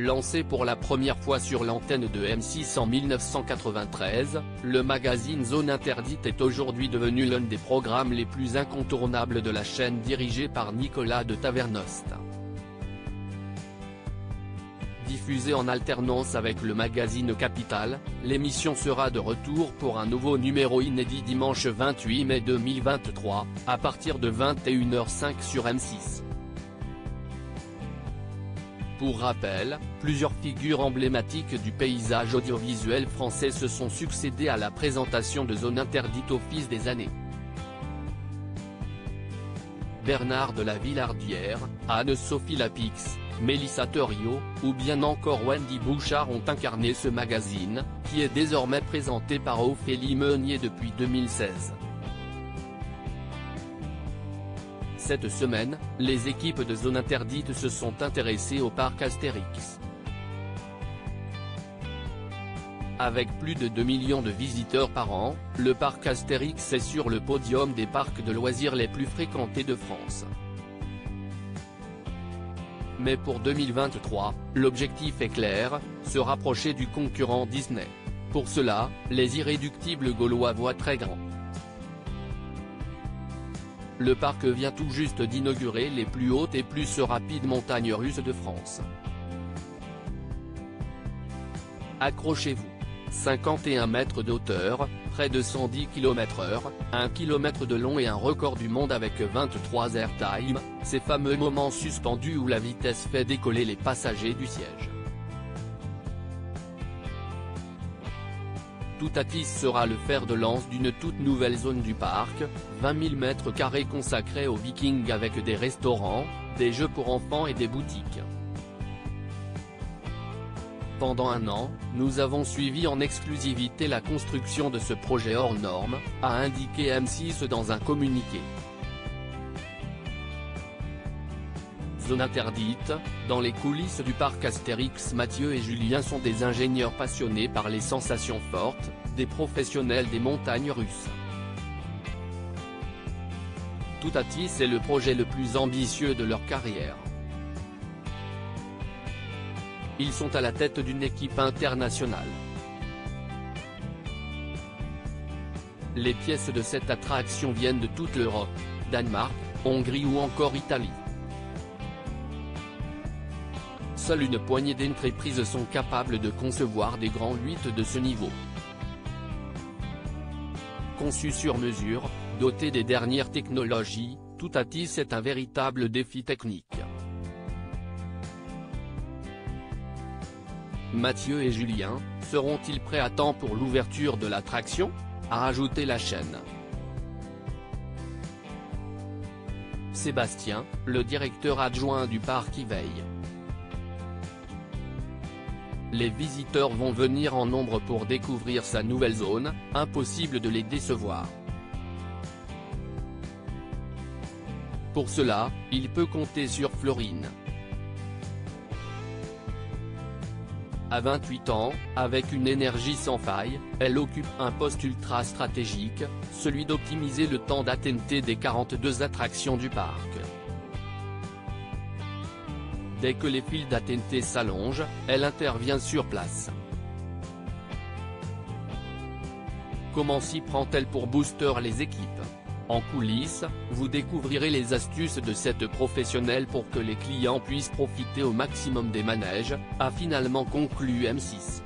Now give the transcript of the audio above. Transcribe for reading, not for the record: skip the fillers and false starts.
Lancé pour la première fois sur l'antenne de M6 en 1993, le magazine Zone Interdite est aujourd'hui devenu l'un des programmes les plus incontournables de la chaîne dirigée par Nicolas de Tavernost. Diffusée en alternance avec le magazine Capital, l'émission sera de retour pour un nouveau numéro inédit dimanche 28 mai 2023, à partir de 21h05 sur M6. Pour rappel, plusieurs figures emblématiques du paysage audiovisuel français se sont succédé à la présentation de Zone Interdite au fil des années. Bernard de la Villardière, Anne-Sophie Lapix, Mélissa Theriot, ou bien encore Wendy Bouchard ont incarné ce magazine, qui est désormais présenté par Ophélie Meunier depuis 2016. Cette semaine, les équipes de Zone Interdite se sont intéressées au parc Astérix. Avec plus de 2 millions de visiteurs par an, le parc Astérix est sur le podium des parcs de loisirs les plus fréquentés de France. Mais pour 2023, l'objectif est clair, se rapprocher du concurrent Disney. Pour cela, les irréductibles gaulois voient très grand. Le parc vient tout juste d'inaugurer les plus hautes et plus rapides montagnes russes de France. Accrochez-vous. 51 mètres de hauteur, près de 110 km/h, 1 km de long et un record du monde avec 23 airtime, ces fameux moments suspendus où la vitesse fait décoller les passagers du siège. Toutatis sera le fer de lance d'une toute nouvelle zone du parc, 20 000 m² consacrés aux Vikings avec des restaurants, des jeux pour enfants et des boutiques. Pendant un an, nous avons suivi en exclusivité la construction de ce projet hors norme, a indiqué M6 dans un communiqué. Zone Interdite, dans les coulisses du parc Astérix. Mathieu et Julien sont des ingénieurs passionnés par les sensations fortes, des professionnels des montagnes russes. Toutatis est le projet le plus ambitieux de leur carrière. Ils sont à la tête d'une équipe internationale. Les pièces de cette attraction viennent de toute l'Europe, Danemark, Hongrie ou encore Italie. Seule une poignée d'entreprises sont capables de concevoir des grands 8 de ce niveau. Conçu sur mesure, doté des dernières technologies, Toutatis est un véritable défi technique. Mathieu et Julien, seront-ils prêts à temps pour l'ouverture de l'attraction ? A ajouté la chaîne. Sébastien, le directeur adjoint du parc y veille. Les visiteurs vont venir en nombre pour découvrir sa nouvelle zone, impossible de les décevoir. Pour cela, il peut compter sur Florine. À 28 ans, avec une énergie sans faille, elle occupe un poste ultra stratégique, celui d'optimiser le temps d'attente des 42 attractions du parc. Dès que les files d'attente s'allongent, elle intervient sur place. Comment s'y prend-elle pour booster les équipes ? En coulisses, vous découvrirez les astuces de cette professionnelle pour que les clients puissent profiter au maximum des manèges, a finalement conclu M6.